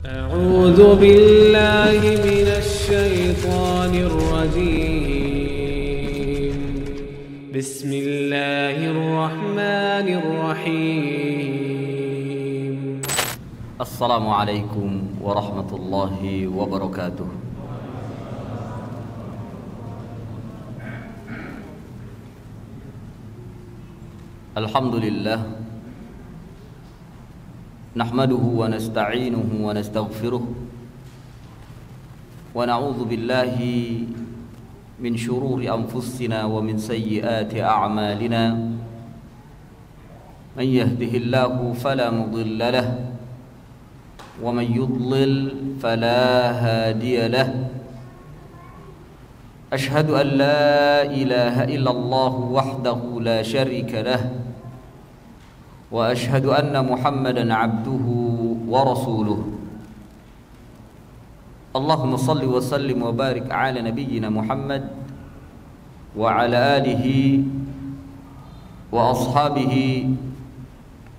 أعوذ بالله من الشيطان الرجيم بسم الله الرحمن الرحيم السلام عليكم ورحمة الله وبركاته. الحمد لله نحمده ونستعينه ونستغفره ونعوذ بالله من شرور أنفسنا ومن سيئات أعمالنا. من يهده الله فلا مضل له ومن يضلل فلا هادي له. أشهد أن لا إله إلا الله وحده لا شريك له وأشهد أن محمدا عبده ورسوله. اللهم صل وسلم وبارك على نبينا محمد وعلى آله وأصحابه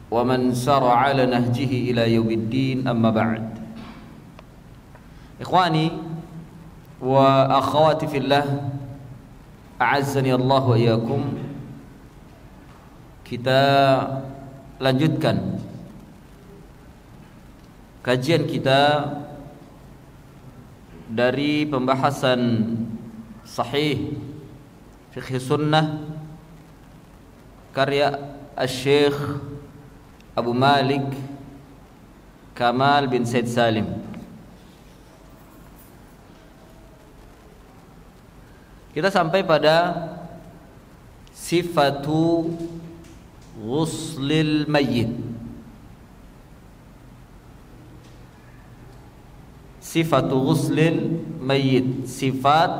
ومن سار على نهجه إلى يوم الدين. أما بعد. إخواني وأخواتي في الله أعزني الله وإياكم. Kita lanjutkan kajian kita dari pembahasan Sahih Fiqh Sunnah karya Syekh Abu Malik Kamal bin Said Salim. Kita sampai pada sifatu ghuslil mayyit. Sifatu ghuslil mayyit, sifat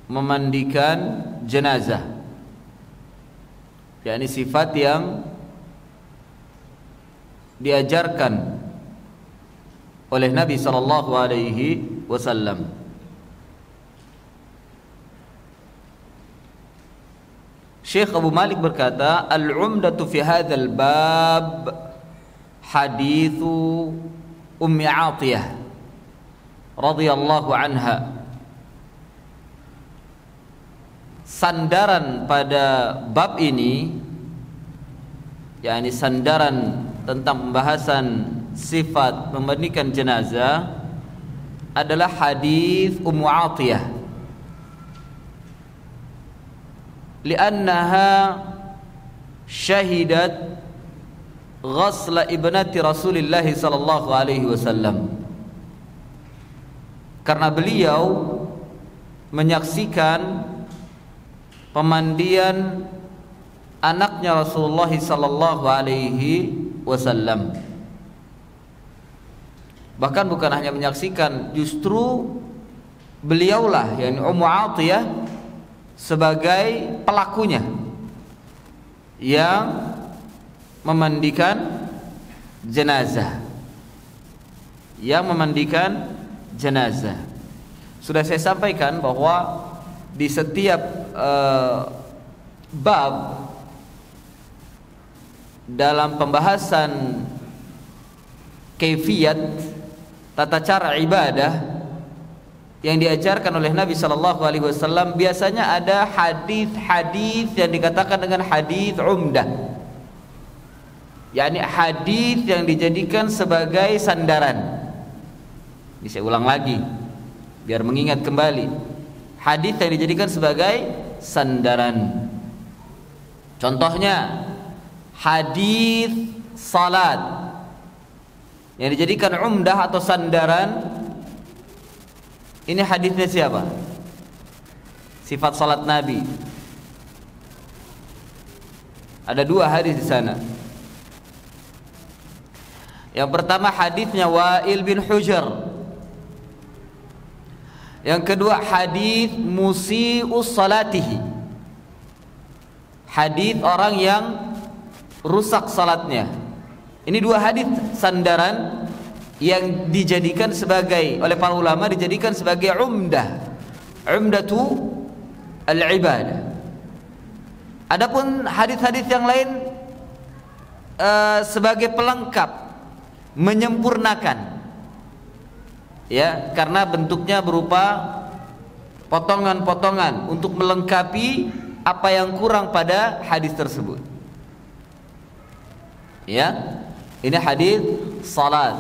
memandikan jenazah. yakni sifat yang diajarkan oleh Nabi sallallahu alaihi wasallam. Syekh Abu Malik berkata, al-umdatu fi hadzal bab hadithu Ummi Atiyah radhiyallahu anha. Sandaran pada bab ini, yakni sandaran tentang pembahasan sifat memandikan jenazah, adalah hadis Ummu Atiyah. Li'annaha syahidat ghasla ibnati Rasulillah sallallahu alaihi wasallam. Karena beliau menyaksikan pemandian anaknya Rasulullah sallallahu alaihi wasallam. Bahkan bukan hanya menyaksikan, justru beliaulah, yakni Ummu Atiyah, sebagai pelakunya yang memandikan jenazah. Sudah saya sampaikan bahwa di setiap bab dalam pembahasan kaifiyat, tata cara ibadah yang diajarkan oleh Nabi sallallahu alaihi wasallam, biasanya ada hadis-hadis yang dikatakan dengan hadis umdah, yakni hadis yang dijadikan sebagai sandaran. Ini saya ulang lagi biar mengingat kembali, hadis yang dijadikan sebagai sandaran. Contohnya hadis salat yang dijadikan umdah atau sandaran. Ini hadisnya siapa? Sifat salat Nabi. Ada dua hadis di sana. Yang pertama hadisnya Wa'il bin Hujr. Yang kedua hadis musii'us salatihi. Hadis orang yang rusak salatnya. Ini dua hadis sandaran yang dijadikan sebagai, oleh para ulama, dijadikan sebagai umdatu al-ibadah. Adapun hadis-hadis yang lain sebagai pelengkap menyempurnakan, ya, karena bentuknya berupa potongan-potongan untuk melengkapi apa yang kurang pada hadis tersebut. Ya, ini hadis salat.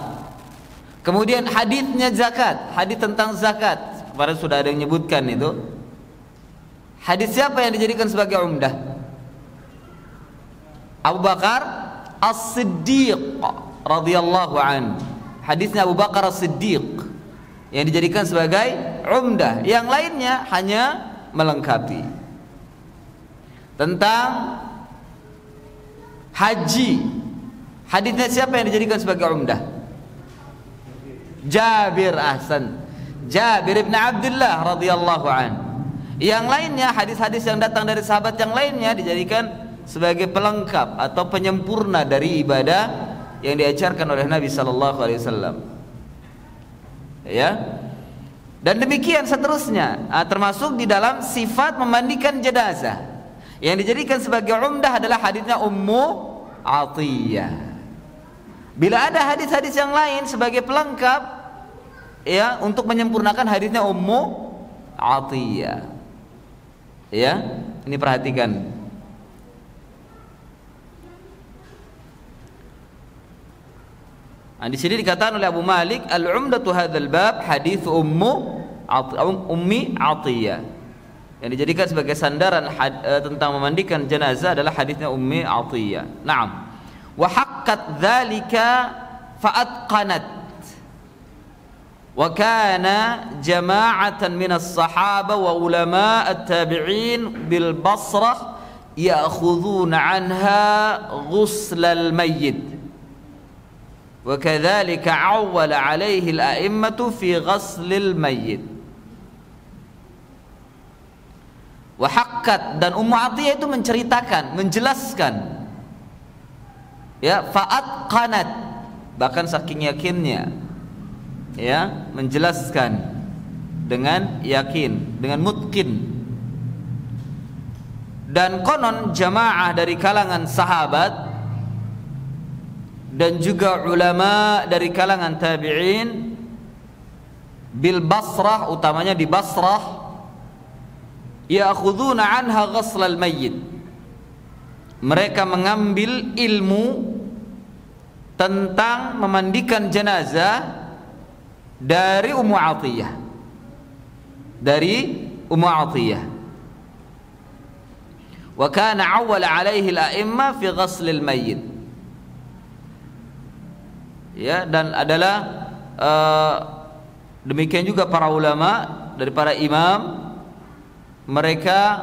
Kemudian hadisnya zakat, hadis tentang zakat. Kemarin sudah ada yang menyebutkan itu. Hadis siapa yang dijadikan sebagai umdah? Abu Bakar As-Siddiq radhiyallahu an. Hadisnya Abu Bakar As-Siddiq yang dijadikan sebagai umdah, yang lainnya hanya melengkapi. Tentang haji, hadisnya siapa yang dijadikan sebagai umdah? Jabir, ahsan, Jabir ibn Abdullah radhiyallahu an. Yang lainnya, hadis-hadis yang datang dari sahabat yang lainnya dijadikan sebagai pelengkap atau penyempurna dari ibadah yang diajarkan oleh Nabi sallallahu alaihi wasallam. Ya, dan demikian seterusnya, termasuk di dalam sifat memandikan jenazah yang dijadikan sebagai umdah adalah hadisnya Ummu Atiyah. Bila ada hadis-hadis yang lain sebagai pelengkap, ya, untuk menyempurnakan hadisnya Ummu Atiyah. Ya, ini perhatikan. Nah, di sini dikatakan oleh Abu Malik, al-umdatu hadzal bab hadits Ummi Atiyah. Yang dijadikan sebagai sandaran tentang memandikan jenazah adalah hadisnya Ummi Atiyah. Naam. Wa haqqat dzalika fa'atqanat. Wa kana jama'atan minas sahaba wa ulama at-tabi'in bil Basrah ya'khudhuna 'anha ghuslal mayyit. وكذلك عول عليه الأئمة في غسل الميت. Wahakkat, dan Ummu Atiyah itu menceritakan, menjelaskan, ya, fa'atqanat, bahkan saking yakinnya, ya, menjelaskan dengan yakin, dengan mutqin. Dan konon jamaah dari kalangan sahabat dan juga ulama dari kalangan tabi'in bil Basrah, utamanya di Basrah, ya'khuduna 'anha ghuslal mayyit. Mereka mengambil ilmu tentang memandikan jenazah dari Ummu Atiyah. Dari Ummu Atiyah. Wa kana 'awwala 'alaihi al-a'imma fi ghuslil mayyit. Ya, dan adalah demikian juga para ulama dari para imam, mereka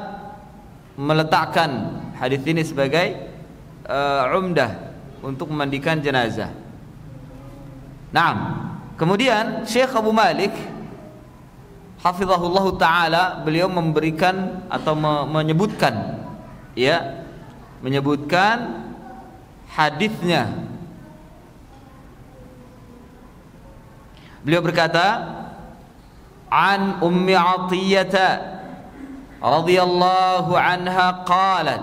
meletakkan hadis ini sebagai umdah untuk memandikan jenazah. Naam. Kemudian Syekh Abu Malik hafizahullah taala, beliau memberikan atau menyebutkan, ya, menyebutkan hadisnya. Beliau berkata, an Ummi Atiyah radhiyallahu anha qalat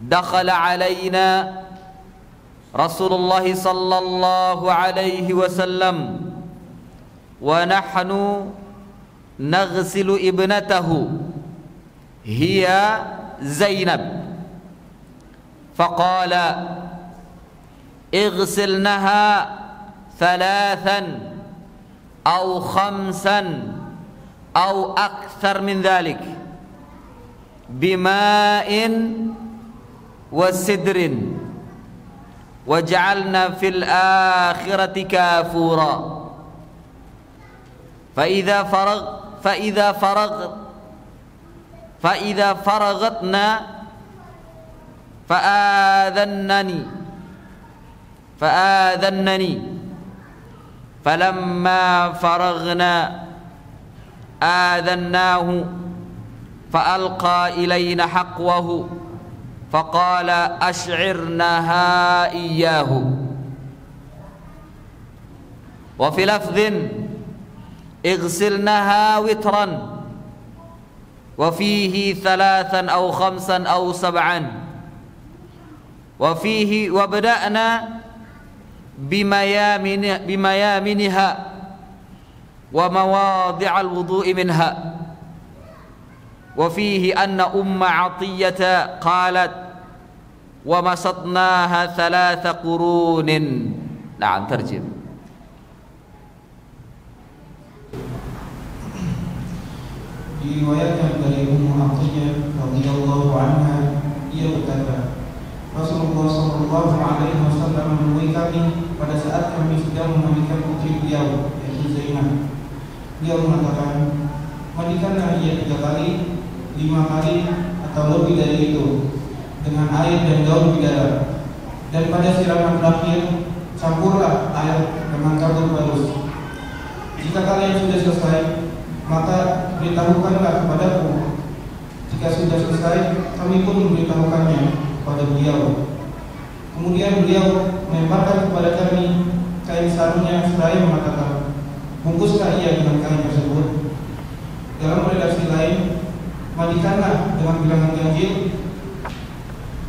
dakhala alaina Rasulullah sallallahu alaihi wasallam wa nahnu naghsilu ibnatahu hiya Zainab faqala ighsilnaha ثلاثا أو خمسا أو أكثر من ذلك بماء وسدر وجعلنا في الآخرة كافورا فإذا فرغتنا فآذنني فلما فرغنا آذناه فألقى إلينا حقوه فقال أشعرنها إياه. وفي لفظ اغسلنها وترا وفيه ثلاثا أو خمسا أو سبعا وفيه وبدأنا bimayaminiha wa mawadhi'al wudu'i minha. Wa fihi anna Umma Atiyata qalat wa masatnaha thalatha qurunin. Na'am, terjem. Diriwayatkan dari Ummu Atiyah radhiyallahu anha, ia berkata, Rasulullah sallallahu alaihi wasallam menemui kami pada saat kami sedang memandikan putri beliau, yaitu Zainab. Dia mengatakan, mandikanlah ia 3 kali, 5 kali atau lebih dari itu dengan air dan daun bidara, dan pada siraman terakhir campurlah air dengan kabut halus. Jika kalian sudah selesai, maka beritahukanlah kepadaku. Jika sudah selesai, kami pun memberitahukannya kepada beliau. Kemudian beliau melemparkan kepada kami kain sarungnya seraya mengatakan, bungkuslah ia dengan kain tersebut. Dalam redaksi lain, mandikanlah dengan bilangan ganjil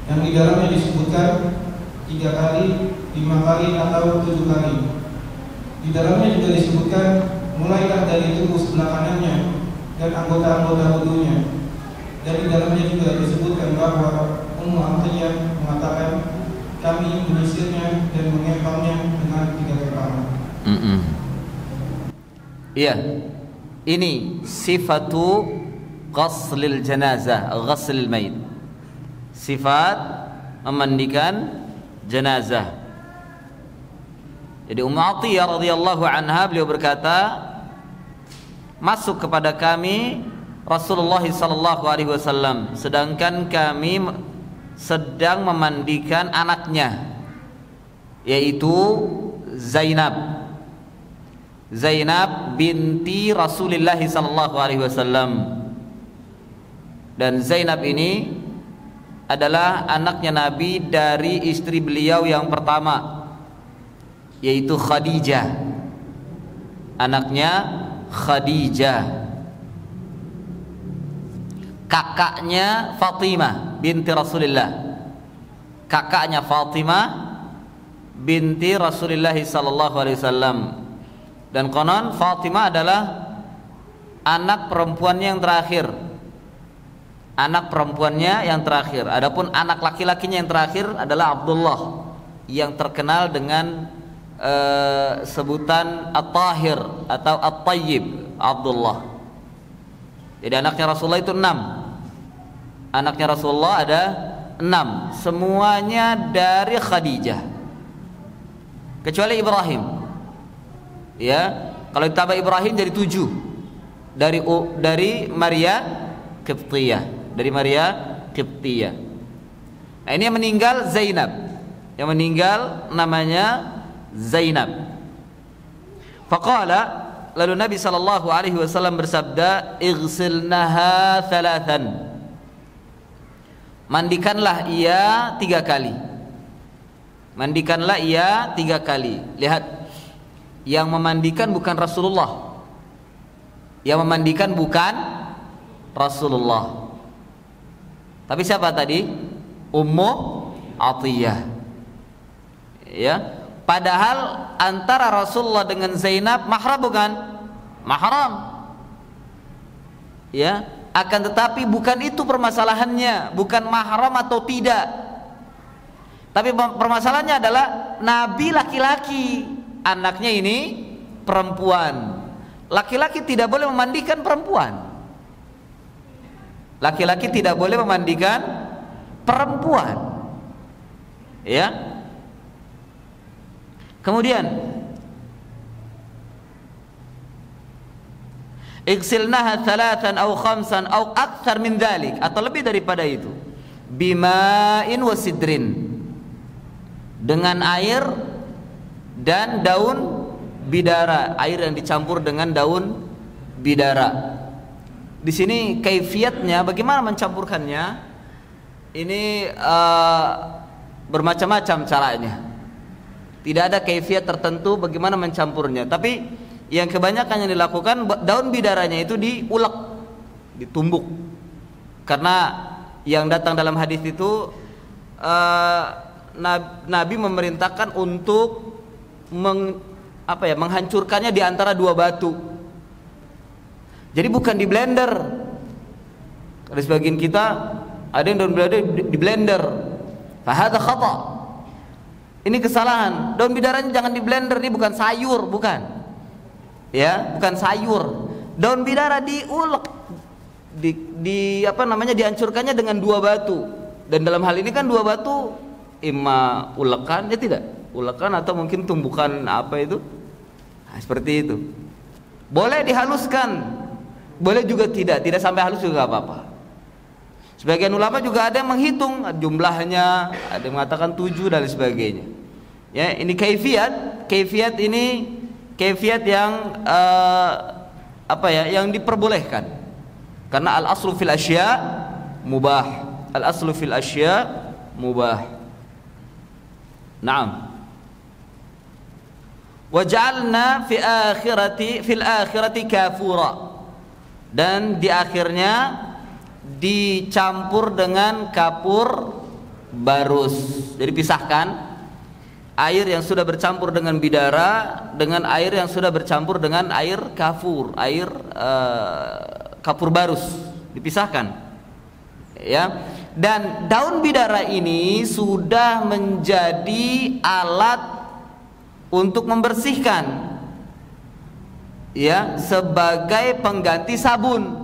yang di dalamnya disebutkan 3 kali, 5 kali atau 7 kali. Di dalamnya juga disebutkan mulailah dari tubuh sebelah kanannya dan anggota-anggota wudunya. Dan di dalamnya juga disebutkan bahwa Ummu Atiyah mengatakan kami menyisirnya dan mengepalnya dengan 3 kepala. Iya. Ini sifatu ghaslil janazah, ghaslil mayit. Sifat memandikan jenazah. Jadi Ummu Atiyah radhiyallahu anha beliau berkata, masuk kepada kami Rasulullah sallallahu alaihi wasallam sedangkan kami sedang memandikan anaknya, yaitu Zainab binti Rasulullah sallallahu alaihi wasallam. Dan Zainab ini adalah anaknya Nabi dari istri beliau yang pertama, yaitu Khadijah. Anaknya Khadijah. Kakaknya Fatimah binti Rasulullah. Kakaknya Fatimah binti Rasulullah sallallahu alaihi wasallam. Dan konon Fatimah adalah anak perempuannya yang terakhir. Anak perempuannya yang terakhir. Adapun anak laki-lakinya yang terakhir adalah Abdullah, yang terkenal dengan sebutan At-Tahir atau At-Tayyib, Abdullah. Jadi anaknya Rasulullah itu 6. Anaknya Rasulullah ada 6. Semuanya dari Khadijah, kecuali Ibrahim. Ya, kalau ditambah Ibrahim jadi 7. Dari Maria Qibtiyah. Nah, ini yang meninggal Zainab. Yang meninggal namanya Zainab. Faqala, lalu Nabi sallallahu alaihi wasallam bersabda, "Ighsilnaha thalathan." Mandikanlah ia 3 kali. Mandikanlah ia 3 kali. Lihat, yang memandikan bukan Rasulullah. Yang memandikan bukan Rasulullah. Tapi siapa tadi? Ummu Atiyah. Ya. Padahal antara Rasulullah dengan Zainab mahram bukan? Mahram. Ya, akan tetapi bukan itu permasalahannya, bukan mahram atau tidak. Tapi permasalahannya adalah Nabi laki-laki, anaknya ini perempuan. Laki-laki tidak boleh memandikan perempuan. Laki-laki tidak boleh memandikan perempuan. Ya. Kemudian igsilnaha thalathan aw khamsan aw akthar min dhalik, atau lebih daripada itu, bima'in wasidrin, dengan air dan daun bidara, air yang dicampur dengan daun bidara. Di sini kaifiatnya, bagaimana mencampurkannya, ini bermacam-macam caranya. Tidak ada kaifiat tertentu bagaimana mencampurnya. Tapi yang kebanyakan yang dilakukan, daun bidaranya itu diulek, ditumbuk. Karena yang datang dalam hadis itu Nabi memerintahkan untuk menghancurkannya di antara dua batu. Jadi bukan di blender. Ada sebagian kita ada yang daun bidara di blender. Fahadha khata. Ini kesalahan. Daun bidaranya jangan di blender, ini bukan sayur, bukan. Ya, bukan sayur. Daun bidara diulek, dihancurkannya dengan dua batu. Dan dalam hal ini kan dua batu imma ulekan, ya tidak, ulekan atau mungkin tumbukan apa itu, nah, seperti itu. Boleh dihaluskan, boleh juga tidak sampai halus juga apa-apa. Sebagian ulama juga ada yang menghitung jumlahnya, ada yang mengatakan 7 dan sebagainya. Ya, ini kaifiat ini kaifiat yang yang diperbolehkan. Karena al-aslu fil asya mubah. Al-aslu fil asya mubah. Naam. Waj'alna fil akhirati kafura. Dan di akhirnya dicampur dengan kapur barus. Jadi pisahkan air yang sudah bercampur dengan bidara dengan air yang sudah bercampur dengan air kafur, air kapur barus, dipisahkan. Ya. Dan daun bidara ini sudah menjadi alat untuk membersihkan, ya, sebagai pengganti sabun.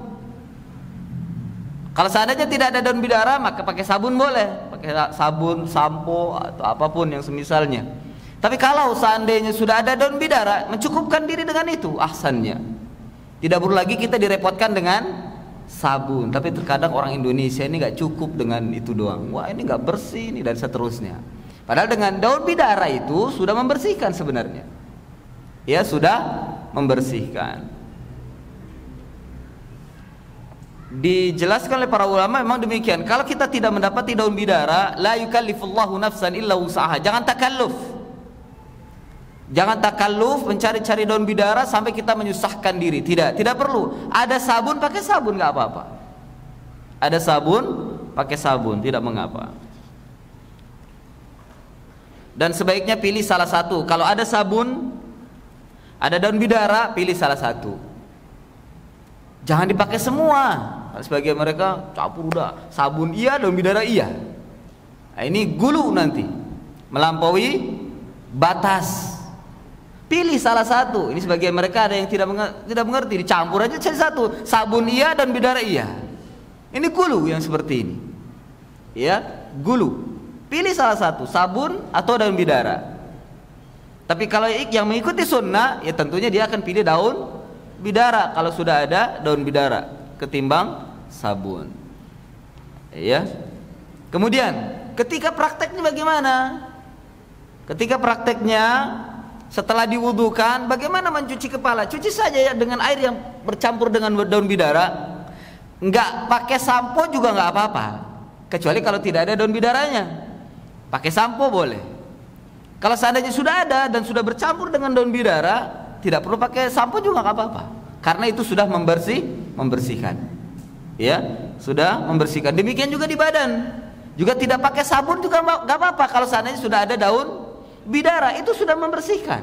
Kalau seandainya tidak ada daun bidara, maka pakai sabun boleh, pakai sabun, sampo atau apapun yang semisalnya. Tapi kalau seandainya sudah ada daun bidara, mencukupkan diri dengan itu, ahsannya. Tidak perlu lagi kita direpotkan dengan sabun. Tapi terkadang orang Indonesia ini nggak cukup dengan itu doang. Wah, ini nggak bersih ini dan seterusnya. Padahal dengan daun bidara itu sudah membersihkan sebenarnya. Ya, sudah membersihkan. Dijelaskan oleh para ulama memang demikian. Kalau kita tidak mendapati daun bidara, la yukallifullahu nafsan illa wus'aha. Jangan takalluf. Jangan takalluf mencari-cari daun bidara sampai kita menyusahkan diri. Tidak perlu. Ada sabun, pakai sabun, enggak apa-apa. Ada sabun, pakai sabun, tidak mengapa. Dan sebaiknya pilih salah satu. Kalau ada sabun, ada daun bidara, pilih salah satu. Jangan dipakai semua. Sebagian mereka campur udah sabun iya, daun bidara iya. Nah, ini gulu nanti, melampaui batas. Pilih salah satu. Ini sebagian mereka ada yang tidak mengerti, dicampur aja jadi satu. Sabun iya, daun bidara iya. Ini gulu yang seperti ini. Ya, gulu. Pilih salah satu, sabun atau daun bidara. Tapi kalau yang mengikuti sunnah, ya tentunya dia akan pilih daun bidara kalau sudah ada daun bidara ketimbang sabun. Ya. Kemudian ketika prakteknya bagaimana? Ketika prakteknya setelah diwudukan, bagaimana mencuci kepala? Cuci saja ya dengan air yang bercampur dengan daun bidara. Enggak pakai sampo juga enggak apa-apa. Kecuali kalau tidak ada daun bidaranya. Pakai sampo boleh. Kalau seandainya sudah ada dan sudah bercampur dengan daun bidara, tidak perlu pakai sampo juga nggak apa-apa, karena itu sudah membersihkan, ya, sudah membersihkan. Demikian juga di badan, juga tidak pakai sabun juga nggak apa-apa. Kalau seandainya sudah ada daun bidara, itu sudah membersihkan,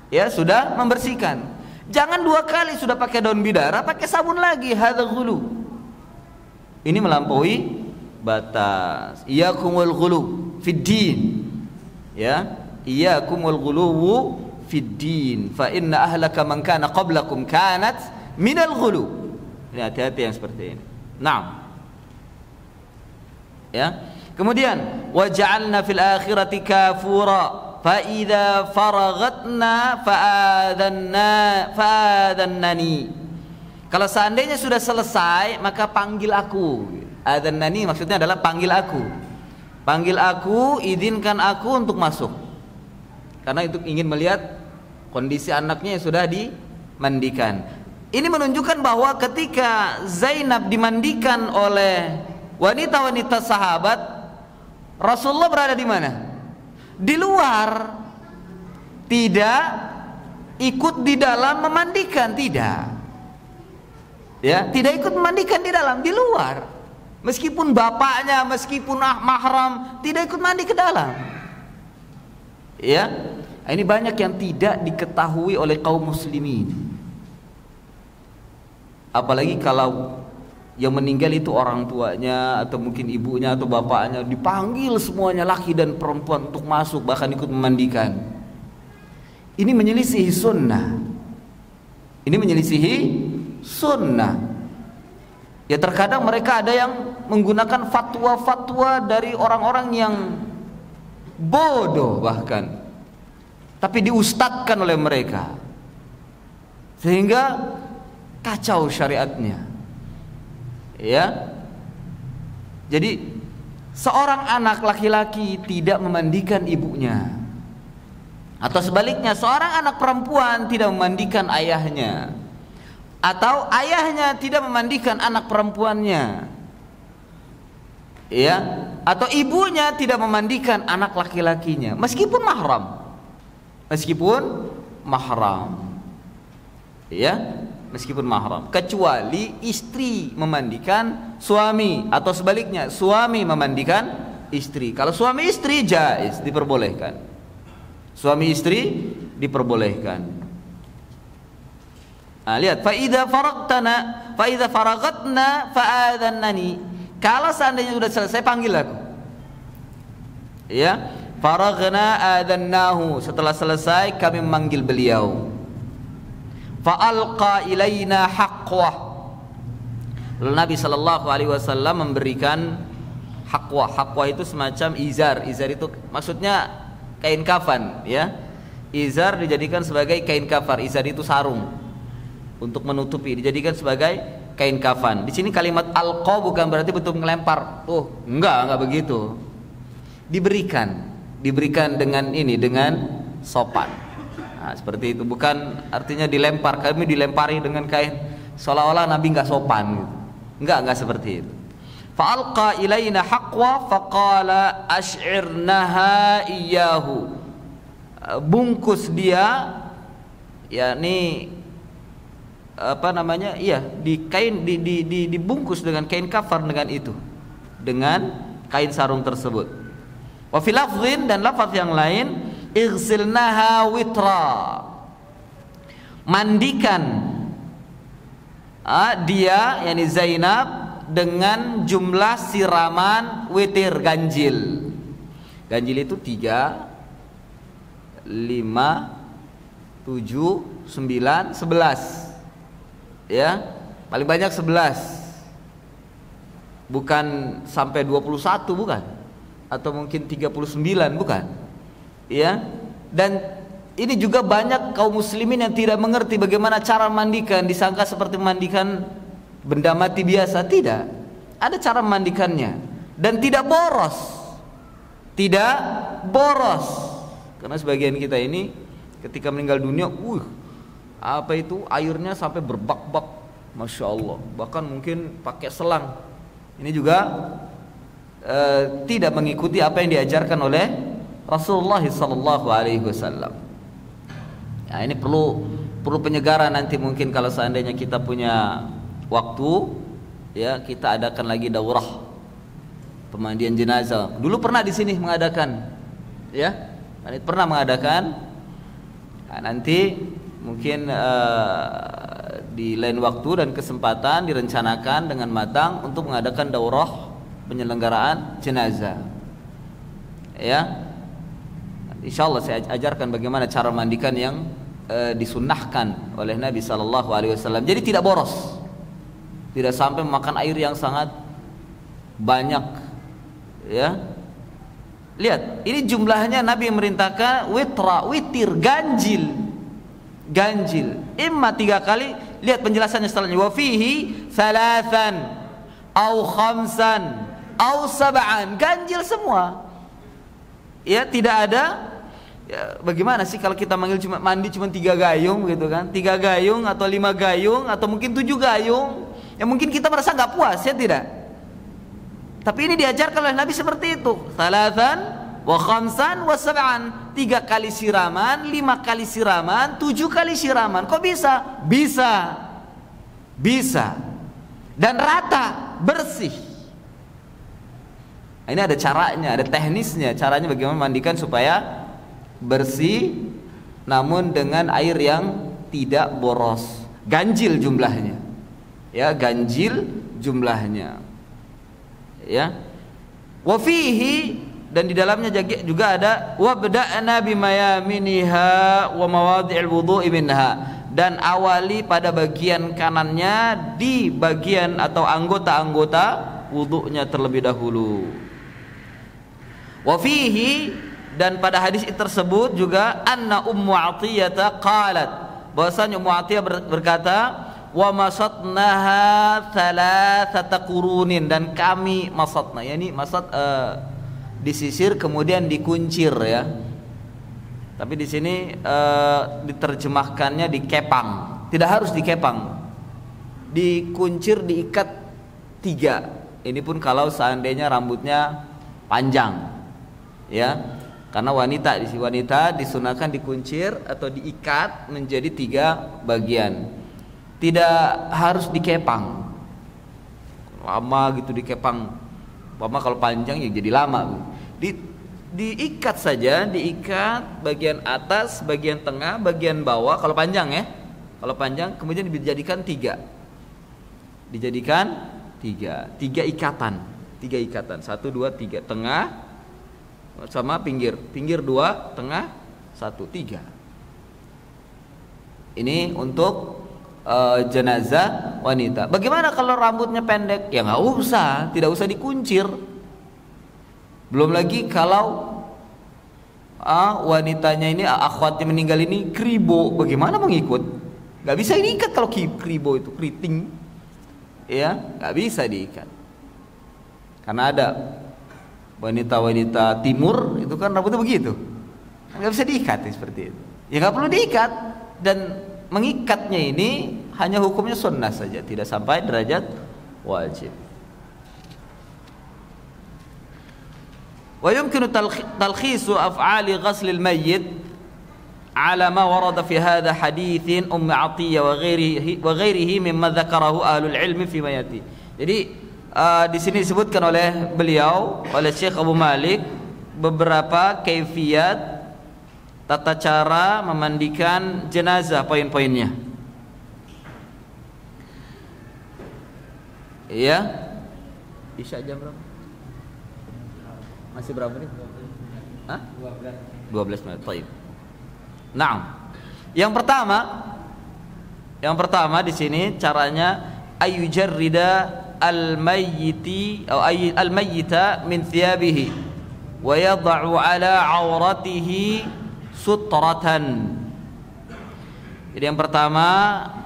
ya, sudah membersihkan. Jangan 2 kali sudah pakai daun bidara, pakai sabun lagi, hadza ghulu. Ini melampaui batas. Iyakumul ghulu fid din, ya, iyakumul ghuluwu fiddin fa inna ahlaka man kana qablakum kanat minal ghulu. Ini hati-hati yang seperti ini. Naam. Ya. Kemudian waja'alna fil akhirati kafura fa idza faraghatna fa'adhannani. Kalau seandainya sudah selesai, maka panggil aku. Adhannani maksudnya adalah panggil aku. Panggil aku, izinkan aku untuk masuk. Karena itu ingin melihat kondisi anaknya yang sudah dimandikan. Ini menunjukkan bahwa ketika Zainab dimandikan oleh wanita-wanita sahabat, Rasulullah berada di mana? Di luar. Tidak ikut di dalam memandikan, tidak. Ya, tidak ikut memandikan di dalam, di luar. Meskipun bapaknya, meskipun mahram, tidak ikut mandi ke dalam. Ya. Ini banyak yang tidak diketahui oleh kaum muslimin. Apalagi kalau yang meninggal itu orang tuanya atau mungkin ibunya atau bapaknya, dipanggil semuanya laki dan perempuan untuk masuk, bahkan ikut memandikan. Ini menyelisihi sunnah. Ini menyelisihi sunnah. Ya terkadang mereka ada yang menggunakan fatwa-fatwa dari orang-orang yang bodoh bahkan, tapi diustadkan oleh mereka, sehingga kacau syariatnya. Ya, jadi seorang anak laki-laki tidak memandikan ibunya, atau sebaliknya seorang anak perempuan tidak memandikan ayahnya, atau ayahnya tidak memandikan anak perempuannya, ya, atau ibunya tidak memandikan anak laki-lakinya, meskipun mahram, ya, meskipun mahram, kecuali istri memandikan suami, atau sebaliknya suami memandikan istri. Kalau suami istri jaiz, diperbolehkan. Suami istri diperbolehkan. Nah, lihat, fa idza faragatna fa'adzannani. Kalau seandainya sudah selesai, panggil aku. Ya, faragna adzannahu. Setelah selesai kami memanggil beliau. Fa'alqa ilaina haqqwah. Lalu Nabi SAW memberikan haqqwah. Haqqwah itu semacam izar. Izar itu maksudnya kain kafan, ya. Izar dijadikan sebagai kain kafan. Izar itu sarung untuk menutupi, dijadikan sebagai kain kafan. Di sini kalimat alqa bukan berarti betul melempar. Enggak begitu. Diberikan dengan sopan. Nah, seperti itu, bukan artinya dilempar. Kami dilempari dengan kain seolah-olah Nabi enggak sopan gitu. Enggak seperti itu. Fa'alqa ilaina haqqwa faqala ash'irnaha iyyahu. Bungkus dia, yakni di kain, dibungkus dengan kain kafan, dengan itu, dengan kain sarung tersebut. Wa fil lafdhin, dan lafaz yang lain, igsilnaha witra. Mandikan dia, yakni Zainab, dengan jumlah siraman witir, ganjil. Ganjil itu 3, 5, 7, 9, 11. Ya, paling banyak 11. Bukan sampai 21, bukan. Atau mungkin 39, bukan. Ya. Dan ini juga banyak kaum muslimin yang tidak mengerti bagaimana cara memandikan, disangka seperti memandikan benda mati biasa. Tidak. Ada cara memandikannya dan tidak boros. Tidak boros. Karena sebagian kita ini ketika meninggal dunia, airnya sampai berbak-bak, masya Allah. Bahkan mungkin pakai selang. Ini juga tidak mengikuti apa yang diajarkan oleh Rasulullah SAW. Nah, ini perlu penyegaran nanti, mungkin kalau seandainya kita punya waktu, ya, kita adakan lagi daurah pemandian jenazah. Dulu pernah di sini mengadakan, ya, pernah mengadakan. Nah, nanti mungkin di lain waktu dan kesempatan direncanakan dengan matang untuk mengadakan daurah penyelenggaraan jenazah. Ya, insyaallah saya ajarkan bagaimana cara mandikan yang disunnahkan oleh Nabi SAW. Jadi tidak boros, tidak sampai memakan air yang sangat banyak. Ya, lihat, ini jumlahnya Nabi merintahkan witir, ganjil, imma 3 kali. Lihat penjelasannya setelahnya, wa fihi 3 au 5 au 7, ganjil semua. Ya, tidak ada. Ya, bagaimana sih kalau kita mandi cuma 3 gayung gitu kan? 3 gayung atau 5 gayung atau mungkin 7 gayung. Ya mungkin kita merasa nggak puas, ya tidak. Tapi ini diajarkan oleh Nabi seperti itu. 3 wa 5 wa 7. 3 kali siraman, 5 kali siraman, 7 kali siraman. Kok bisa? Bisa. Dan rata, bersih. Ini ada caranya, ada teknisnya. Caranya bagaimana mandikan supaya bersih, namun dengan air yang tidak boros, ganjil jumlahnya. Ya, ganjil jumlahnya. Ya. Wa fihi, dan di dalamnya juga ada wabda'na bimayaminiha wa mawadhi'il wudhu'i minha, dan awali pada bagian kanannya di bagian atau anggota-anggota wudhunya terlebih dahulu. Wa fihi, dan pada hadis tersebut juga anna Ummu Atiyah qalat, bahwasanya Ummu Atiyah berkata, wa masatnaha thalathata qurunin, dan kami masatna, yakni masat disisir kemudian dikuncir ya. Tapi di sini diterjemahkannya dikepang. Tidak harus dikepang. Dikuncir, diikat 3. Ini pun kalau seandainya rambutnya panjang. Ya. Karena wanita disunahkan dikuncir atau diikat menjadi 3 bagian. Tidak harus dikepang. Lama gitu dikepang. Kalau panjang ya jadi lama. Diikat saja, diikat bagian atas, bagian tengah, bagian bawah. Kalau panjang ya, kalau panjang kemudian dijadikan 3. Dijadikan 3 ikatan, 3 ikatan, 1, 2, 3, tengah sama pinggir, 2, tengah 1, 3. Ini untuk jenazah wanita. Bagaimana kalau rambutnya pendek? Ya nggak usah, tidak usah dikuncir. Belum lagi kalau wanitanya ini, akhwatnya meninggal ini kribo, bagaimana mengikut? Nggak bisa diikat kalau kribo itu keriting, ya nggak bisa diikat. Karena ada wanita-wanita timur itu kan rambutnya begitu, nggak bisa diikat seperti itu. Ya nggak perlu diikat, dan mengikatnya ini hanya hukumnya sunnah saja, tidak sampai derajat wajib. Wa yumkinu talkhisu af'ali ghaslil mayyit ala ma warada fi hadha haditsin Ummu Atiyah wa ghairihi mimma dzakarahu ahlul ilmi fi mayati. Jadi di sini disebutkan oleh beliau, oleh Syekh Abu Malik, beberapa kaifiyat tata cara memandikan jenazah, poin-poinnya. Iya. Isya jam berapa? Masih berapa nih? Hah? 12 menit. Baik. Naam. Yang pertama di sini caranya ayujarrida al-mayyiti atau al-mayyita min thiyabihi wa yad'u ala 'auratihi sutratan. Jadi yang pertama,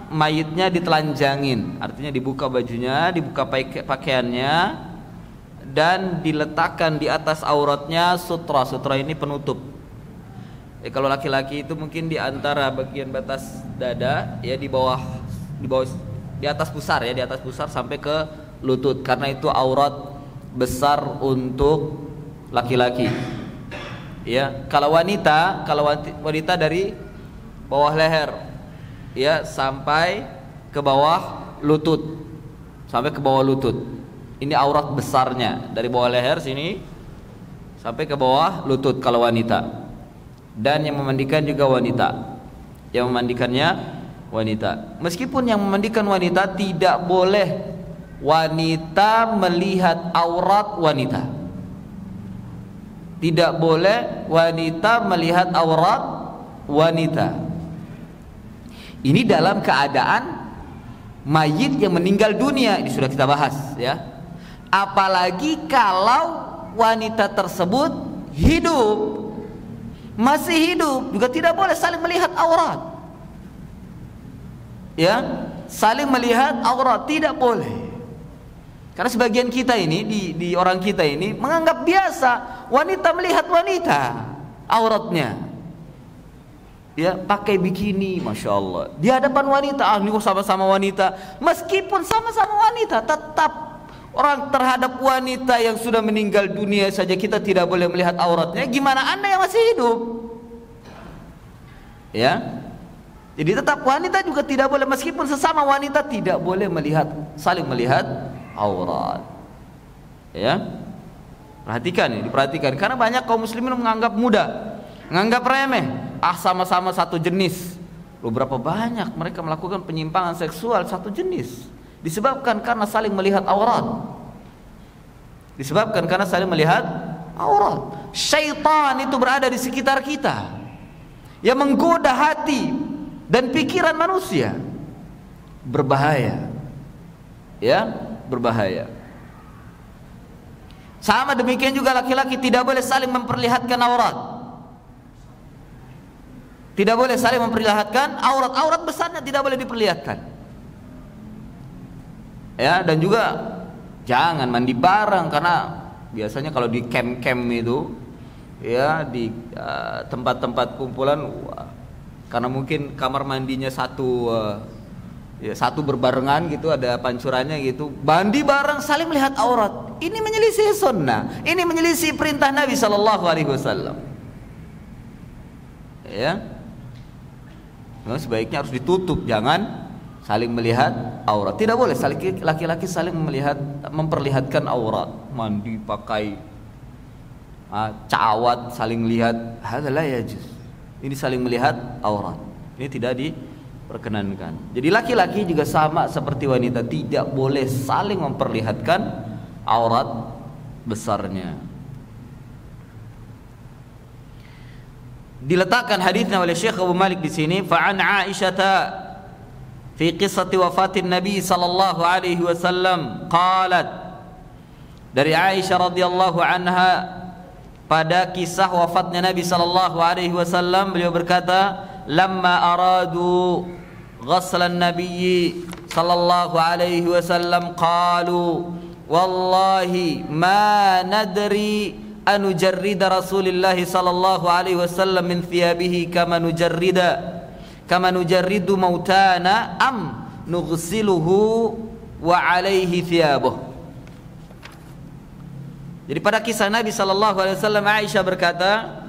mayitnya ditelanjangin, artinya dibuka bajunya, dibuka pakaiannya, dan diletakkan di atas auratnya sutra. Sutra ini penutup. Kalau laki-laki itu mungkin di antara bagian batas dada, ya di bawah di atas pusar ya, di atas pusar sampai ke lutut, karena itu aurat besar untuk laki-laki. Ya, kalau wanita dari bawah leher ya sampai ke bawah lutut. Sampai ke bawah lutut. Ini aurat besarnya, dari bawah leher sini sampai ke bawah lutut kalau wanita. Dan yang memandikan juga wanita. Yang memandikannya wanita. Meskipun yang memandikan wanita, tidak boleh wanita melihat aurat wanita. Tidak boleh wanita melihat aurat wanita. Ini dalam keadaan mayit yang meninggal dunia. Ini sudah kita bahas ya. Apalagi kalau wanita tersebut hidup, masih hidup, juga tidak boleh saling melihat aurat. Ya, saling melihat aurat tidak boleh. Karena sebagian kita ini di orang kita ini menganggap biasa wanita melihat wanita auratnya. Ya, pakai bikini, masya Allah, di hadapan wanita. Ini sama-sama wanita, meskipun sama-sama wanita, tetap orang terhadap wanita yang sudah meninggal dunia saja kita tidak boleh melihat auratnya. Gimana Anda yang masih hidup? Ya, jadi tetap wanita juga tidak boleh, meskipun sesama wanita tidak boleh saling melihat aurat. Ya, diperhatikan karena banyak kaum muslimin menganggap mudah, menganggap remeh sama-sama satu jenis. Loh, berapa banyak mereka melakukan penyimpangan seksual satu jenis? Disebabkan karena saling melihat aurat. Disebabkan karena saling melihat aurat. Syaitan itu berada di sekitar kita, yang menggoda hati dan pikiran manusia. Berbahaya. Ya, berbahaya. Sama demikian juga laki-laki tidak boleh saling memperlihatkan aurat. Tidak boleh saling memperlihatkan aurat. Aurat besarnya tidak boleh diperlihatkan. Ya, dan juga jangan mandi bareng, karena biasanya kalau di camp-camp itu, ya, di tempat-tempat kumpulan, karena mungkin kamar mandinya satu berbarengan gitu, ada pancurannya gitu, mandi bareng saling melihat aurat. Ini menyelisih sunnah, ini menyelisih perintah Nabi Shallallahu Alaihi Wasallam. Ya, nah, sebaiknya harus ditutup, jangan saling melihat aurat. Tidak boleh laki-laki saling memperlihatkan aurat, mandi pakai cawat, saling lihat. Hadza la yajuz. Ini saling melihat aurat, ini tidak diperkenankan. Jadi laki-laki juga sama seperti wanita, tidak boleh saling memperlihatkan aurat besarnya. Diletakkan hadisnya oleh Syekh Abu Malik di sini, fa'an Aisyah fi qissati wafatin Nabi sallallahu alaihi wasallam qalat, dari Aisyah radhiyallahu anha pada kisah wafatnya Nabi sallallahu alaihi wasallam, beliau berkata, lamma aradu ghaslan Nabi sallallahu alaihi wasallam qalu wallahi ma nadri anujarrida Rasulillah sallallahu alaihi wasallam min thiyabihi kama nujarridu mautana am nughsiluhu wa alaihi thiyabuh. Jadi pada kisah Nabi sallallahu alaihi wasallam, Aisyah berkata,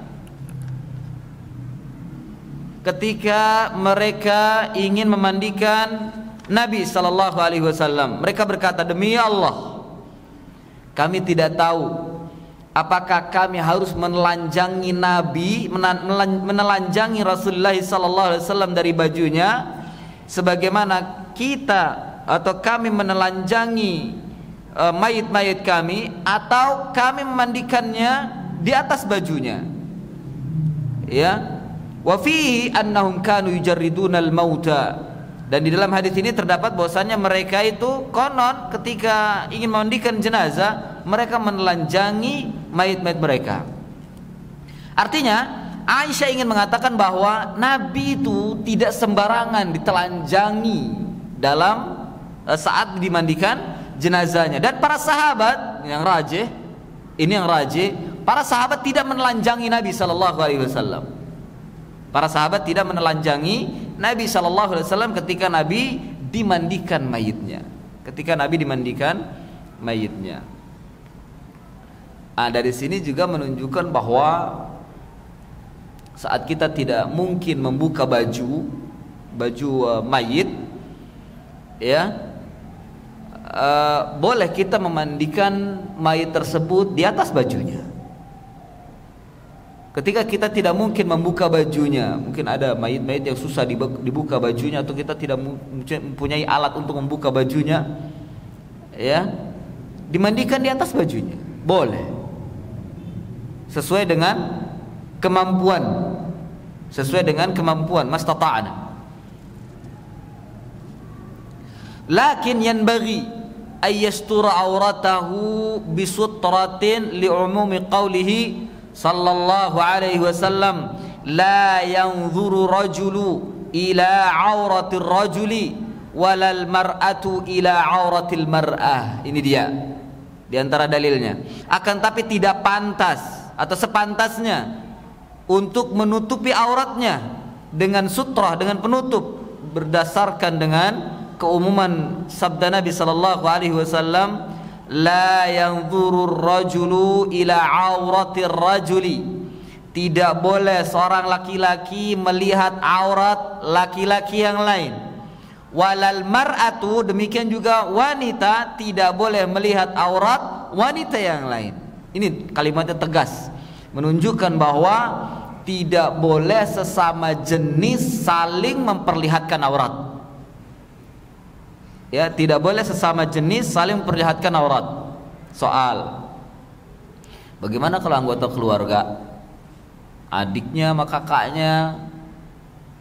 ketika mereka ingin memandikan Nabi sallallahu alaihi wasallam, mereka berkata, demi Allah, kami tidak tahu apakah kami harus menelanjangi Nabi, menelanjangi Rasulullah sallallahu alaihi wasallam dari bajunya sebagaimana kita atau kami menelanjangi mayit-mayit kami, atau kami memandikannya di atas bajunya. Ya. Wa fihi annahum kanu yujarridunal mauta. Dan di dalam hadis ini terdapat bahwasannya mereka itu konon ketika ingin memandikan jenazah, mereka menelanjangi mayit-mayit mereka. Artinya Aisyah ingin mengatakan bahwa Nabi itu tidak sembarangan ditelanjangi dalam saat dimandikan jenazahnya. Dan para sahabat yang rajih, ini yang rajih, para sahabat tidak menelanjangi Nabi sallallahu alaihi wasallam. Para sahabat tidak menelanjangi Nabi sallallahu alaihi wasallam ketika Nabi dimandikan mayitnya. Ketika Nabi dimandikan mayitnya. Dari sini juga menunjukkan bahwa saat kita tidak mungkin membuka baju mayit, ya, boleh kita memandikan mayit tersebut di atas bajunya. Ketika kita tidak mungkin membuka bajunya, mungkin ada mayit-mayit yang susah dibuka bajunya, atau kita tidak mempunyai alat untuk membuka bajunya, ya, dimandikan di atas bajunya, boleh, sesuai dengan kemampuan, mastata'na. Lakin yanbaghi ay yastura auratahu bisutratin li'umumi qawlihi sallallahu alaihi wasallam, la yanzuru rajulu ila auratir rajuli walal mar'atu ila auratil mar'ah. Ini dia di antara dalilnya. Akan tapi tidak pantas atau sepantasnya untuk menutupi auratnya dengan sutrah, dengan penutup, berdasarkan dengan keumuman sabda Nabi sallallahu alaihi wasallam, la yanzuru rajulu ila auratir rajuli. Tidak boleh seorang laki-laki melihat aurat laki-laki yang lain. Walal mar'atu, demikian juga wanita tidak boleh melihat aurat wanita yang lain. Ini kalimatnya tegas, menunjukkan bahwa tidak boleh sesama jenis saling memperlihatkan aurat. Ya, tidak boleh sesama jenis saling memperlihatkan aurat. Soal, bagaimana kalau anggota keluarga, adiknya sama kakaknya,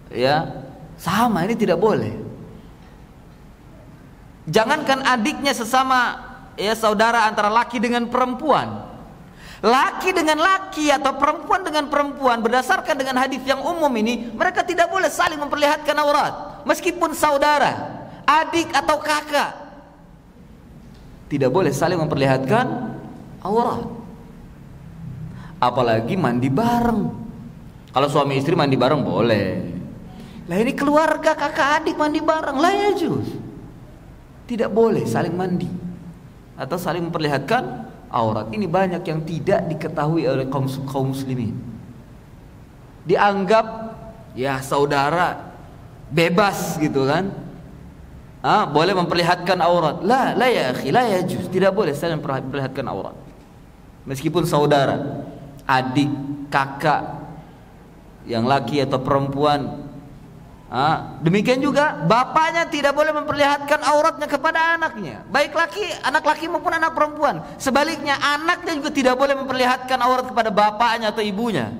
ya sama, ini tidak boleh. Jangankan adiknya sesama, ya saudara antara laki dengan perempuan, laki dengan laki atau perempuan dengan perempuan, berdasarkan dengan hadis yang umum ini, mereka tidak boleh saling memperlihatkan aurat, meskipun saudara, adik atau kakak, tidak boleh saling memperlihatkan aurat. Apalagi mandi bareng. Kalau suami istri mandi bareng boleh. Lah ini keluarga kakak adik mandi bareng, lah ya juz. Tidak boleh saling mandi atau saling memperlihatkan aurat. Ini banyak yang tidak diketahui oleh kaum muslimin. Dianggap ya saudara, bebas gitu kan. Boleh memperlihatkan aurat. La ya akhi, la ya juz. Tidak boleh saling memperlihatkan aurat. Meskipun saudara, adik, kakak, yang laki atau perempuan. Demikian juga bapaknya tidak boleh memperlihatkan auratnya kepada anaknya, baik anak laki maupun anak perempuan. Sebaliknya anaknya juga tidak boleh memperlihatkan aurat kepada bapaknya atau ibunya.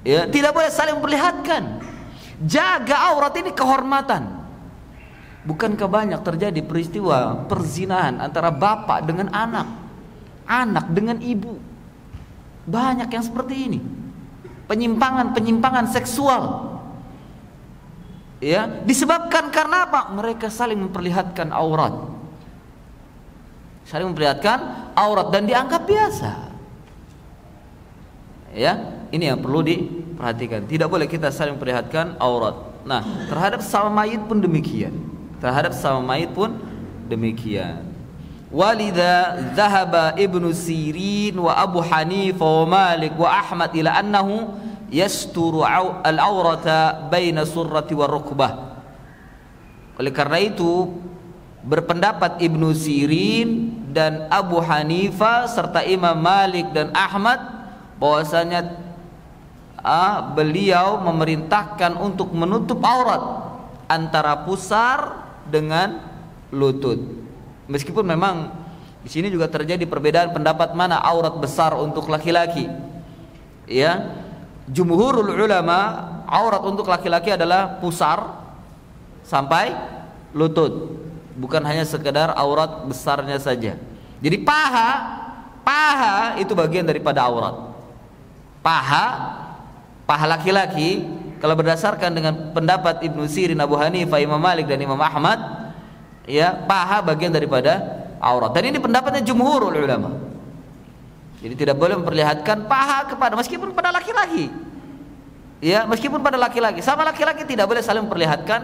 Ya, tidak boleh saling memperlihatkan. Jaga aurat ini kehormatan. Bukankah banyak terjadi peristiwa perzinahan antara bapak dengan anak, anak dengan ibu? Banyak yang seperti ini. Penyimpangan seksual. Ya, disebabkan karena apa? Mereka saling memperlihatkan aurat. Saling memperlihatkan aurat dan dianggap biasa. Ya, ini yang perlu diperhatikan. Tidak boleh kita saling memperlihatkan aurat. Nah, terhadap sama mayit pun demikian. Walidha dhahaba Ibnu Sirin wa Abu Hanifah wa Malik wa Ahmad ila annahu yasturu al-aurata baina surrati wa rukbah. Oleh karena itu berpendapat Ibnu Sirin dan Abu Hanifah serta Imam Malik dan Ahmad bahwasanya beliau memerintahkan untuk menutup aurat antara pusar dengan lutut. Meskipun memang di sini juga terjadi perbedaan pendapat mana aurat besar untuk laki-laki. Ya, jumhurul ulama aurat untuk laki-laki adalah pusar sampai lutut, bukan hanya sekedar aurat besarnya saja. Jadi paha itu bagian daripada aurat. Paha laki-laki kalau berdasarkan dengan pendapat Ibnu Sirin, Abu Hanifah, Imam Malik dan Imam Ahmad, ya, paha bagian daripada aurat. Dan ini pendapatnya jumhurul ulama. Jadi tidak boleh memperlihatkan paha kepada, meskipun pada laki-laki. Ya, meskipun pada laki-laki, sama laki-laki tidak boleh saling memperlihatkan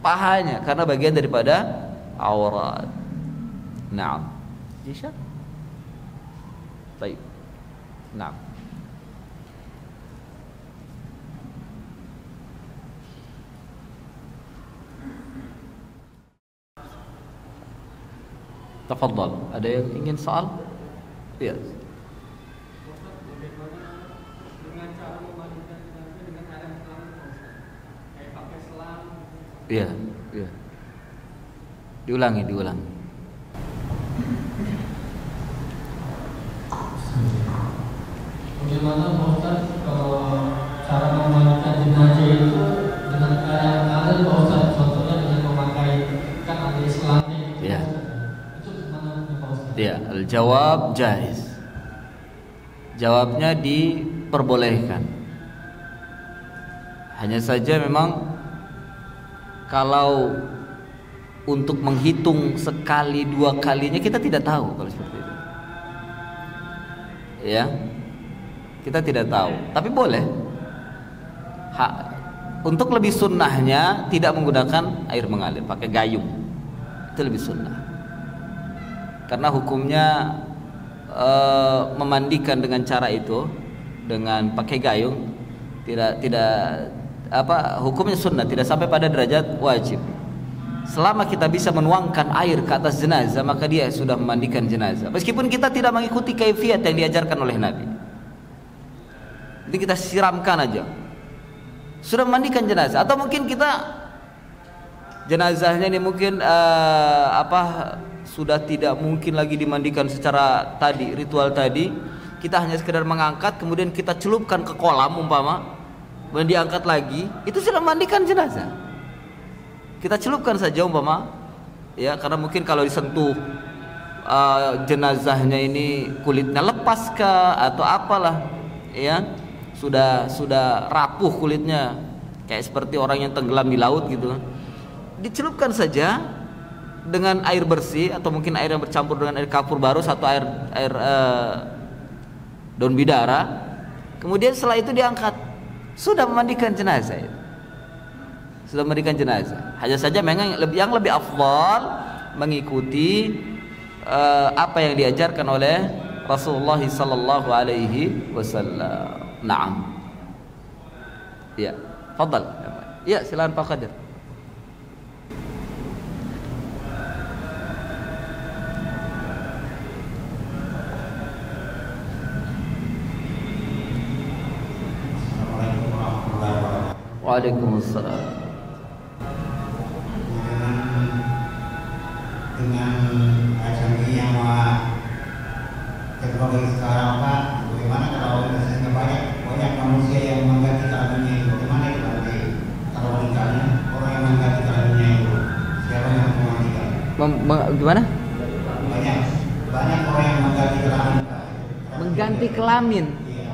pahanya karena bagian daripada aurat. Naam. Isya. Baik. Naam. Tafadhal. Ada yang ingin soal? Ya. Iya. Diulangi. Bagaimana Ustaz cara memandikan jenazah itu dengan keadaan Pak Ustaz? Contohnya dengan memakai kan ada selang. Ya. Itu gimana Pak Ustaz? Ya, al-jawab jaiz. Jawabnya diperbolehkan. Hanya saja memang kalau untuk menghitung sekali dua kalinya kita tidak tahu kalau seperti itu. Ya. Kita tidak tahu, tapi boleh. Untuk lebih sunnahnya tidak menggunakan air mengalir, pakai gayung. Itu lebih sunnah. Karena hukumnya memandikan dengan cara itu, dengan pakai gayung, tidak hukumnya sunnah, tidak sampai pada derajat wajib. Selama kita bisa menuangkan air ke atas jenazah, maka dia sudah memandikan jenazah, meskipun kita tidak mengikuti kaifiat yang diajarkan oleh Nabi. Nanti kita siramkan aja. Sudah memandikan jenazah, atau mungkin kita jenazahnya ini mungkin sudah tidak mungkin lagi dimandikan secara tadi, ritual tadi. Kita hanya sekedar mengangkat, kemudian kita celupkan ke kolam umpama, kemudian diangkat lagi, itu sudah memandikan jenazah. Kita celupkan saja umpama, ya, karena mungkin kalau disentuh jenazahnya ini kulitnya lepas kah atau apalah, ya, sudah rapuh kulitnya, kayak seperti orang yang tenggelam di laut gitu. Dicelupkan saja dengan air bersih, atau mungkin air yang bercampur dengan air kapur baru, satu air daun bidara. Kemudian setelah itu diangkat, sudah memandikan jenazah. Sudah memandikan jenazah. Hanya saja memang yang lebih afdal mengikuti apa yang diajarkan oleh Rasulullah sallallahu alaihi wasallam. Naam. Ya, fadal. Ya, silakan Pak Qadir. Waalaikumsalam. Dengan canggih yang teknologi sekarang Pak, bagaimana kalau misalnya banyak manusia yang mengganti kelaminnya itu, bagaimana itu nanti kalau nikahnya orang yang mengganti kelaminnya itu, siapa yang menggantikan? Gimana? Banyak orang yang mengganti kelamin. Mengganti kelamin. Iya.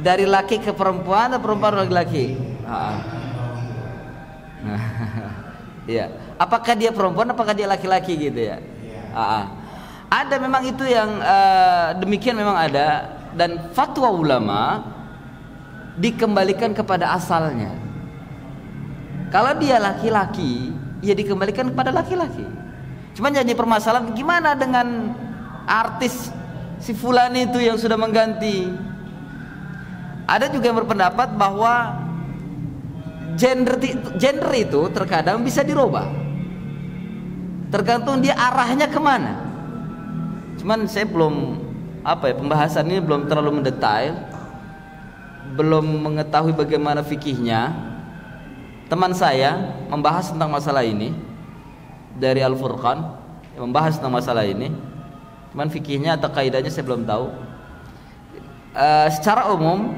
Dari laki ke perempuan atau perempuan ke laki? Iya. Apakah dia perempuan, apakah dia laki-laki gitu ya? Ada memang itu yang demikian memang ada, dan fatwa ulama dikembalikan kepada asalnya. Kalau dia laki-laki, ya dikembalikan kepada laki-laki. Cuman jadi permasalahan gimana dengan artis si fulan itu yang sudah mengganti. Ada juga yang berpendapat bahwa gender itu terkadang bisa dirubah, tergantung dia arahnya kemana. Cuman saya belum pembahasan ini belum terlalu mendetail, belum mengetahui bagaimana fikihnya. Teman saya membahas tentang masalah ini dari Al-Furqan, membahas tentang masalah ini. Cuman fikihnya atau kaidahnya saya belum tahu. Secara umum,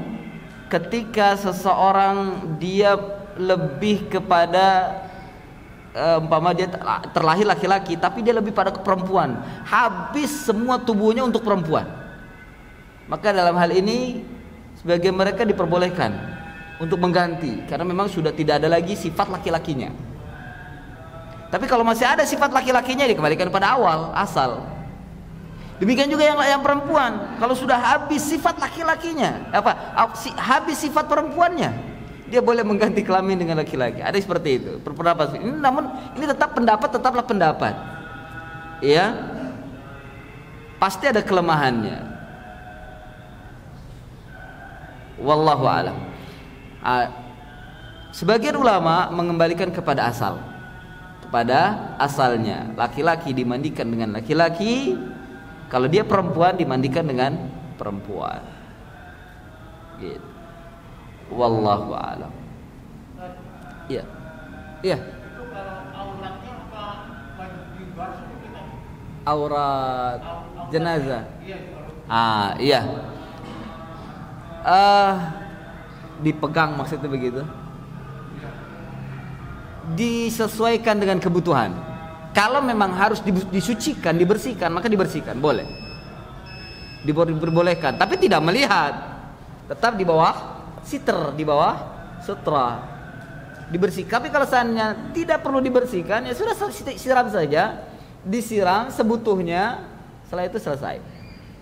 ketika seseorang dia lebih kepada umpama dia terlahir laki-laki tapi dia lebih pada perempuan, habis semua tubuhnya untuk perempuan, maka dalam hal ini sebagian mereka diperbolehkan untuk mengganti, karena memang sudah tidak ada lagi sifat laki-lakinya. Tapi kalau masih ada sifat laki-lakinya, dikembalikan pada asal. Demikian juga yang perempuan, kalau sudah habis sifat laki-lakinya, habis sifat perempuannya, dia boleh mengganti kelamin dengan laki-laki. Ada seperti itu berpendapat ini, namun ini tetaplah pendapat. Ya, pasti ada kelemahannya. Wallahu a'lam. Sebagian ulama mengembalikan kepada asalnya. Laki-laki dimandikan dengan laki-laki, kalau dia perempuan dimandikan dengan perempuan. Gitu. Wallahu a'lam. Iya. Iya. Itu kalau auratnya apa dibar seperti itu? Aurat jenazah. Iya. Iya. Dipegang maksudnya begitu. Disesuaikan dengan kebutuhan. Kalau memang harus disucikan, dibersihkan, maka dibersihkan, boleh. Diperbolehkan, tapi tidak melihat. Tetap di bawah siter, di bawah sutra. Dibersihkan. Tapi kalau seandainya tidak perlu dibersihkan, ya sudah siram saja. Disiram sebutuhnya, setelah itu selesai.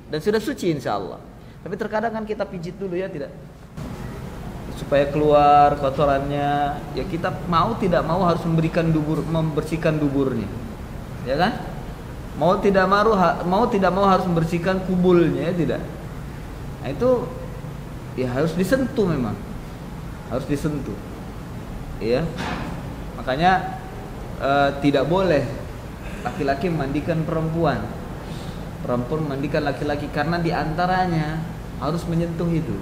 Dan sudah suci insyaallah. Tapi terkadang kan kita pijit dulu ya, tidak? Supaya keluar kotorannya, ya kita mau tidak mau harus membersihkan duburnya, ya kan? Mau tidak mau harus membersihkan kubulnya, ya tidak? Nah itu ya harus disentuh, memang harus disentuh, ya. Makanya tidak boleh laki-laki memandikan perempuan, perempuan memandikan laki-laki karena diantaranya harus menyentuh itu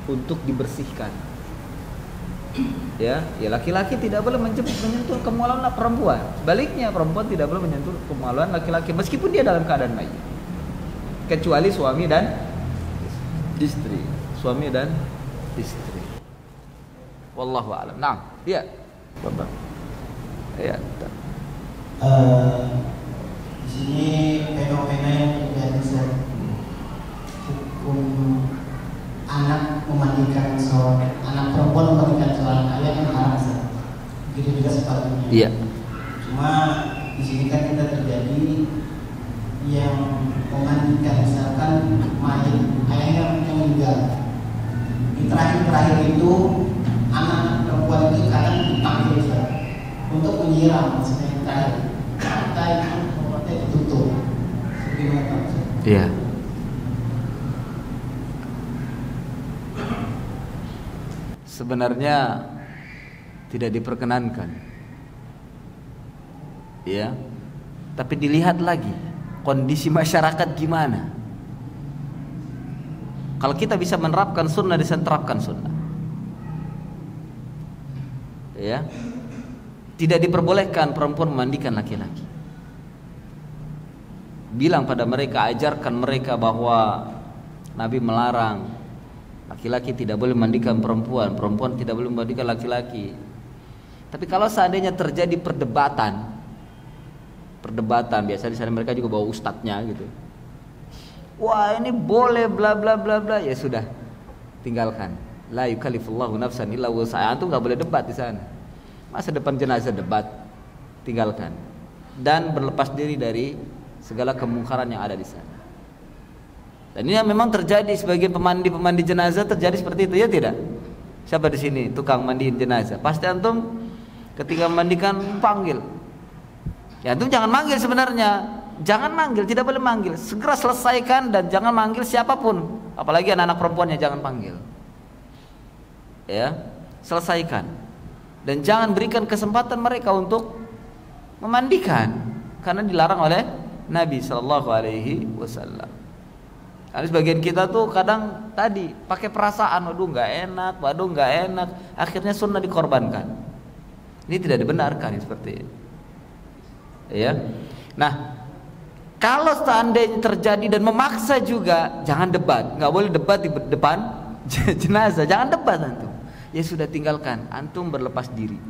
untuk dibersihkan. Ya laki-laki tidak boleh menyentuh kemaluan perempuan. Sebaliknya perempuan tidak boleh menyentuh kemaluan laki-laki meskipun dia dalam keadaan mayit. Kecuali suami dan istri. Suami dan istri. Wallahu a'lam. Nah, iya. Bapak. Iya. Di sini fenomena yang terjadi hukum anak memandikan seorang anak perempuan memandikan seorang ayah yang haram, begitu juga sebaliknya. Iya. Cuma di sini kan kita terjadi yang memandikan misalkan mayat ayahnya yang meninggal. Di terakhir itu anak perempuan itu kadang dipanggil untuk menyiram, maksudnya yang terakhir. Kita itu tempatnya ditutup. Bagaimana? Iya. Sebenarnya tidak diperkenankan. Ya. Tapi dilihat lagi kondisi masyarakat gimana. Kalau kita bisa menerapkan sunnah, terapkan sunnah. Ya. Tidak diperbolehkan perempuan memandikan laki-laki. Bilang pada mereka, ajarkan mereka bahwa Nabi melarang laki-laki tidak boleh memandikan perempuan, perempuan tidak boleh memandikan laki-laki. Tapi kalau seandainya terjadi perdebatan biasa di sana mereka juga bawa ustadznya gitu. Wah, ini boleh bla bla bla bla, ya sudah, tinggalkan. La yukallifullahu nafsan illa wus'aha. Antum enggak boleh debat di sana. Masa depan jenazah debat, tinggalkan. Dan berlepas diri dari segala kemungkaran yang ada di sana. Dan ini memang terjadi sebagian pemandi jenazah terjadi seperti itu, ya tidak? Siapa di sini tukang mandiin jenazah? Pasti antum ketika memandikan panggil. Ya antum jangan manggil sebenarnya. Jangan manggil, tidak boleh manggil. Segera selesaikan dan jangan manggil siapapun. Apalagi anak-anak perempuannya jangan panggil. Ya, selesaikan. Dan jangan berikan kesempatan mereka untuk memandikan karena dilarang oleh Nabi sallallahu alaihi wasallam. Ada sebagian kita tuh kadang tadi pakai perasaan, waduh nggak enak, akhirnya sunnah dikorbankan. Ini tidak dibenarkan seperti ini. Ya. Nah, kalau seandainya terjadi dan memaksa juga, jangan debat. Nggak boleh debat di depan jenazah, jangan debat antum. Ya sudah, tinggalkan, antum berlepas diri.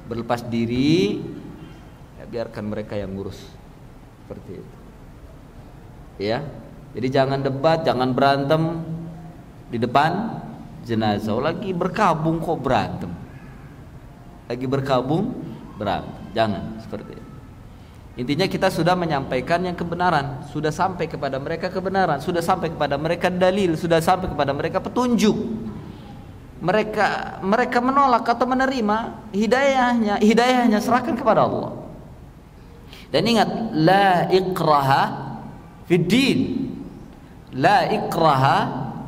Berlepas diri, ya biarkan mereka yang ngurus. Seperti itu. Ya. Jadi jangan debat, jangan berantem di depan jenazah. Lagi berkabung kok berantem. Lagi berkabung berantem. Jangan seperti itu. Intinya kita sudah menyampaikan yang kebenaran, sudah sampai kepada mereka kebenaran, sudah sampai kepada mereka dalil, sudah sampai kepada mereka petunjuk. Mereka menolak atau menerima, hidayahnya serahkan kepada Allah. Dan ingat, la ikraha fid din. La ikraha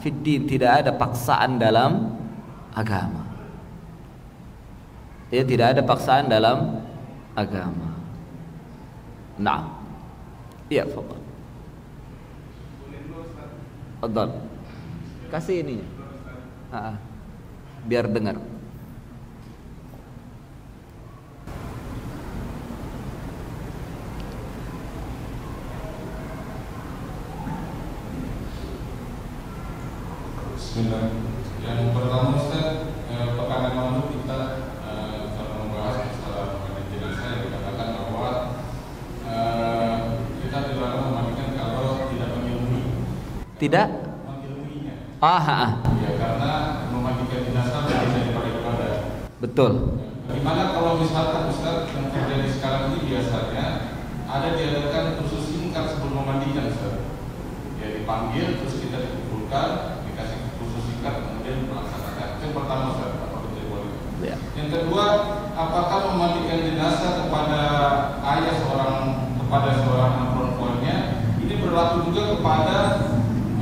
fid din, tidak ada paksaan dalam agama. Ya, tidak ada paksaan dalam agama. Nah, iya, fadhal. Fadhal. Kasih ininya. Biar dengar. Bismillah. Yang pertama Ustaz, pekan yang lalu kita telah membahas masalah pemandian jenazah yang dikatakan bahwa kita dilarang memandikan kalau tidak mengilmui. Tidak? Mengilmuinya. Ya, karena memandikan jenazah bagian daripada ibadah. Betul. Gimana kalau misalkan Ustaz yang terjadi sekarang ini biasanya ada diadakan khusus singkat sebelum memandikan Ustaz. Ya dipanggil terus kita dikumpulkan, dikasih khusus singkat kemudian melaksanakan. Itu yang pertama Ustaz, apa betul boleh? Ya. Yang kedua, apakah memandikan jenazah kepada ayah kepada seorang anak perempuannya ini berlaku juga kepada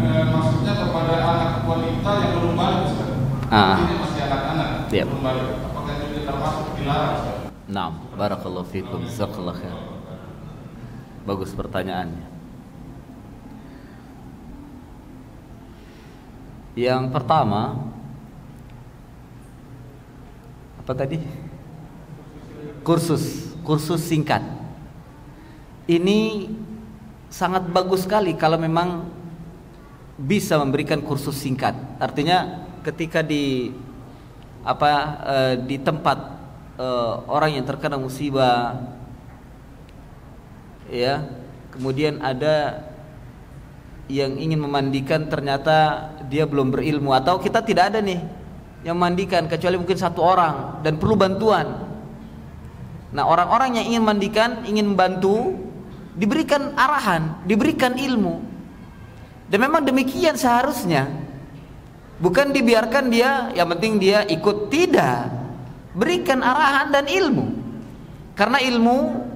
maksudnya kepada anak wanita yang belum balik Ustaz? Ini masih anak-anak belum balik. Apakah itu termasuk dilarang Ustaz? Naam, barakallahu fikum, jazakallahu khair. Bagus pertanyaannya. Yang pertama apa tadi? Kursus singkat. Ini sangat bagus sekali kalau memang bisa memberikan kursus singkat. Artinya ketika di tempat orang yang terkena musibah, ya, kemudian ada yang ingin memandikan, ternyata dia belum berilmu, atau kita tidak ada nih yang memandikan kecuali mungkin satu orang dan perlu bantuan. Nah, orang-orang yang ingin mandikan, ingin membantu, diberikan arahan, diberikan ilmu. Dan memang demikian seharusnya. Bukan dibiarkan dia, yang penting dia ikut, tidak. Berikan arahan dan ilmu. Karena ilmu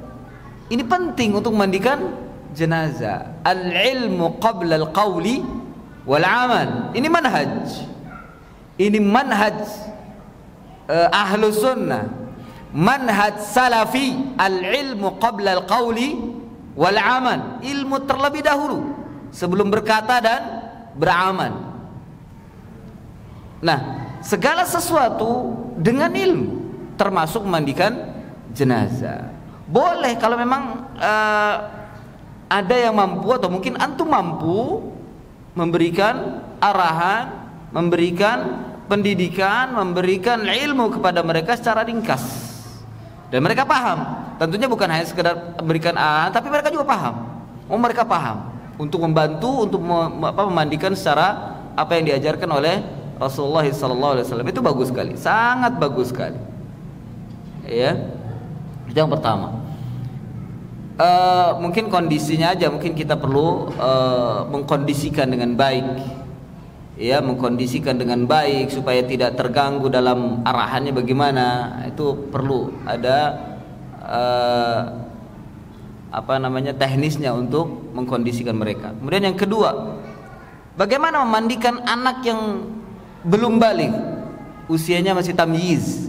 ini penting untuk memandikan jenazah. Al-ilmu qabla al-qawli wal amal. Ini manhaj. Ini manhaj ahlu sunnah, manhaj salafi. Al-ilmu qabla al-qawli wal amal. Ilmu terlebih dahulu sebelum berkata dan beramal. Nah, segala sesuatu dengan ilmu, termasuk memandikan jenazah. Boleh kalau memang ada yang mampu, atau mungkin antum mampu memberikan arahan, memberikan pendidikan, memberikan ilmu kepada mereka secara ringkas, dan mereka paham. Tentunya bukan hanya sekedar memberikan arahan, tapi mereka juga paham. Mereka paham untuk membantu, untuk memandikan secara apa yang diajarkan oleh Rasulullah SAW. Itu bagus sekali, sangat bagus sekali. Ya, itu yang pertama. Mungkin kondisinya aja, mungkin kita perlu mengkondisikan dengan baik. Ya, mengkondisikan dengan baik supaya tidak terganggu dalam arahannya bagaimana. Itu perlu ada teknisnya untuk mengkondisikan mereka. Kemudian yang kedua, bagaimana memandikan anak yang belum balik, usianya masih tamyiz.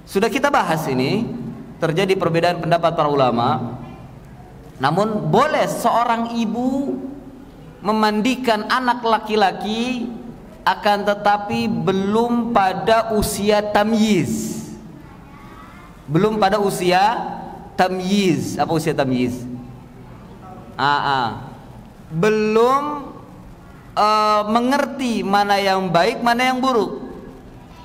Sudah kita bahas ini, terjadi perbedaan pendapat para ulama. Namun boleh seorang ibu memandikan anak laki-laki, akan tetapi belum pada usia tamyiz. Belum pada usia tamyiz. Apa usia tamyiz? Belum mengerti mana yang baik, mana yang buruk.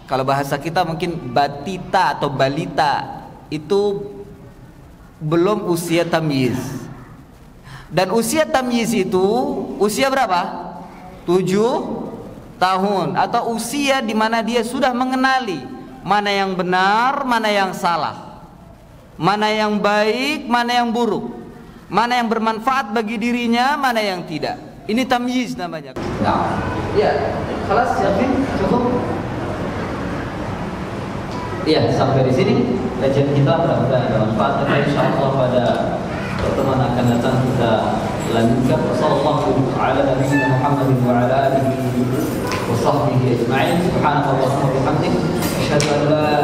Kalau bahasa kita mungkin batita atau balita, itu belum usia tamyiz. Dan usia tamyiz itu usia berapa? 7 tahun, atau usia di mana dia sudah mengenali mana yang benar, mana yang salah, mana yang baik, mana yang buruk, mana yang bermanfaat bagi dirinya, mana yang tidak. Ini tamyiz namanya. Nah, ya, kelas yakin cukup. Ya, sampai di sini kajian kita, mudah-mudahan ada manfaat. Insyaallah pada pertemuan akan datang kita lanjutkan. Wassallallahu ala nabiyyina Muhammadin wa ala alihi wa sahbihi ajma'in. Subhanallah wa bihamdihi, asyhadu an la